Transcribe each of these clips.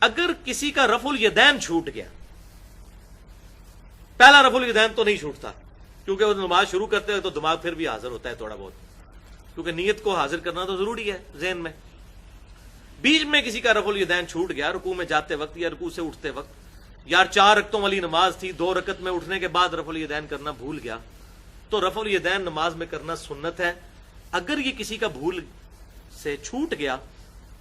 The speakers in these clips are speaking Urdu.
اگر کسی کا رفع الیدین چھوٹ گیا، پہلا رفع الیدین تو نہیں چھوٹتا، کیونکہ وہ نماز شروع کرتے ہوئے تو دماغ پھر بھی حاضر ہوتا ہے تھوڑا بہت، کیونکہ نیت کو حاضر کرنا تو ضروری ہے ذہن میں۔ بیچ میں کسی کا رفع الیدین چھوٹ گیا، رکوع میں جاتے وقت یا رکوع سے اٹھتے وقت، یار 4 رکعتوں والی نماز تھی، 2 رکعت میں اٹھنے کے بعد رفع الیدین کرنا بھول گیا، تو رفع الیدین نماز میں کرنا سنت ہے۔ اگر یہ کسی کا بھول سے چھوٹ گیا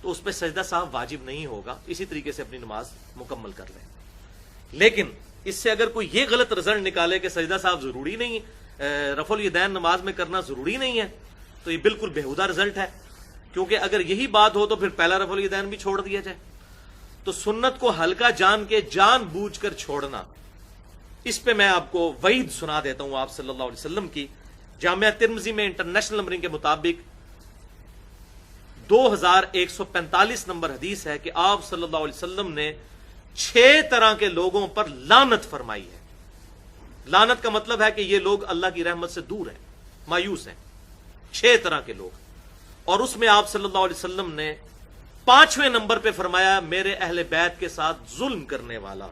تو اس پہ سجدہ سہو واجب نہیں ہوگا، اسی طریقے سے اپنی نماز مکمل کر لیں۔ لیکن اس سے اگر کوئی یہ غلط رزلٹ نکالے کہ سجدہ سہو ضروری نہیں، رفع الیدین نماز میں کرنا ضروری نہیں ہے، تو یہ بالکل بےہودہ رزلٹ ہے، کیونکہ اگر یہی بات ہو تو پھر پہلا رفع الیدین بھی چھوڑ دیا جائے۔ تو سنت کو ہلکا جان کے جان بوجھ کر چھوڑنا، اس پہ میں آپ کو وعید سنا دیتا ہوں آپ صلی اللہ علیہ وسلم کی۔ جامعہ ترمذی میں انٹرنیشنل نمبرنگ کے مطابق 2145 نمبر حدیث ہے کہ آپ صلی اللہ علیہ وسلم نے 6 طرح کے لوگوں پر لعنت فرمائی ہے۔ لعنت کا مطلب ہے کہ یہ لوگ اللہ کی رحمت سے دور ہیں، مایوس ہیں، 6 طرح کے لوگ، اور اس میں آپ صلی اللہ علیہ وسلم نے 5ویں نمبر پہ فرمایا میرے اہل بیت کے ساتھ ظلم کرنے والا۔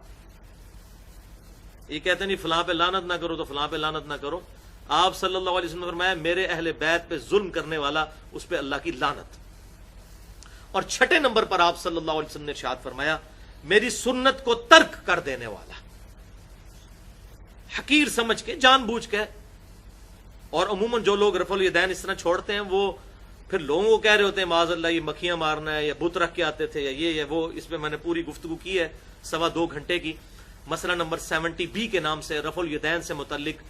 یہ کہتے نہیں فلاں پہ لعنت نہ کرو تو فلاں پہ لعنت نہ کرو، آپ صلی اللہ علیہ وسلم نے فرمایا میرے اہل بیت پہ ظلم کرنے والا، اس پہ اللہ کی لعنت۔ اور 6 نمبر پر آپ صلی اللہ علیہ وسلم نے ارشاد فرمایا میری سنت کو ترک کر دینے والا، حقیر سمجھ کے جان بوجھ کے۔ اور عموماً جو لوگ رفع الیدین اس طرح چھوڑتے ہیں وہ پھر لوگوں کو کہہ رہے ہوتے ہیں معاذ اللہ یہ مکھیاں مارنا ہے، یا بت رکھ کے آتے تھے، یا یہ یا وہ۔ اس پہ میں نے پوری گفتگو کی ہے 2.25 گھنٹے کی، مسئلہ نمبر 70B کے نام سے رفع الیدین سے متعلق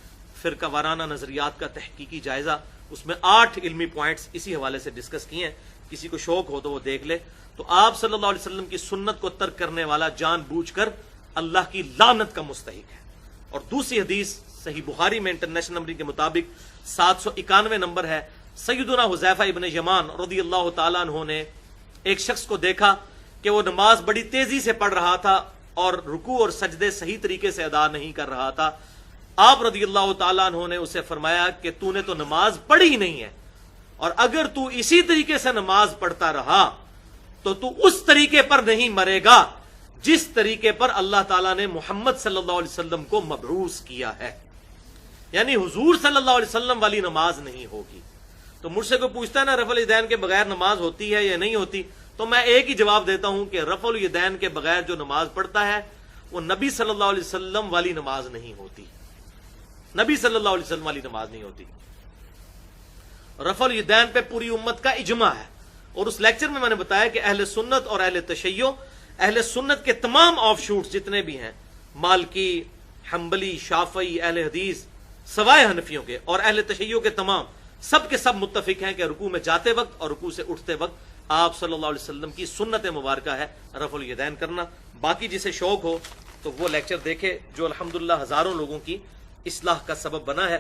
فرقہ وارانہ نظریات کا تحقیقی جائزہ، اس میں 8 علمی پوائنٹس اسی حوالے سے ڈسکس کیے ہیں، کسی کو شوق ہو تو وہ دیکھ لے۔ تو آپ صلی اللہ علیہ وسلم کی سنت کو ترک کرنے والا جان بوجھ کر اللہ کی لعنت کا مستحق ہے۔ اور دوسری حدیث صحیح بخاری میں انٹرنیشنل نمبر کے مطابق 791 نمبر ہے، سیدنا حذیفہ ابن یمان رضی اللہ تعالیٰ عنہ نے ایک شخص کو دیکھا کہ وہ نماز بڑی تیزی سے پڑھ رہا تھا اور رکوع اور سجدے صحیح طریقے سے ادا نہیں کر رہا تھا۔ آپ رضی اللہ تعالیٰ عنہ نے اسے فرمایا کہ تو نے تو نماز پڑھی ہی نہیں ہے، اور اگر تو اسی طریقے سے نماز پڑھتا رہا تو تو اس طریقے پر نہیں مرے گا جس طریقے پر اللہ تعالیٰ نے محمد صلی اللہ علیہ وسلم کو مبعوث کیا ہے، یعنی حضور صلی اللہ علیہ وسلم والی نماز نہیں ہوگی۔ تو مجھ سے کوئی پوچھتا ہے نا رفع الیدین کے بغیر نماز ہوتی ہے یا نہیں ہوتی، تو میں ایک ہی جواب دیتا ہوں کہ رفع الیدین کے بغیر جو نماز پڑھتا ہے وہ نبی صلی اللہ علیہ وسلم والی نماز نہیں ہوتی، نبی صلی اللہ علیہ وسلم والی نماز نہیں ہوتی۔ رفع الیدین پہ پوری امت کا اجماع ہے، اور اس لیکچر میں نے بتایا کہ اہل سنت اور اہل تشیع، اہل سنت کے تمام آف شوٹس جتنے بھی ہیں، مالکی، حنبلی، شافعی، اہل حدیث سوائے حنفیوں کے، اور اہل تشیع کے تمام، سب کے سب متفق ہیں کہ رکوع میں جاتے وقت اور رکوع سے اٹھتے وقت آپ صلی اللہ علیہ وسلم کی سنت مبارکہ ہے رفع الیدین کرنا۔ باقی جسے شوق ہو تو وہ لیکچر دیکھے جو الحمدللہ ہزاروں لوگوں کی اصلاح کا سبب بنا ہے۔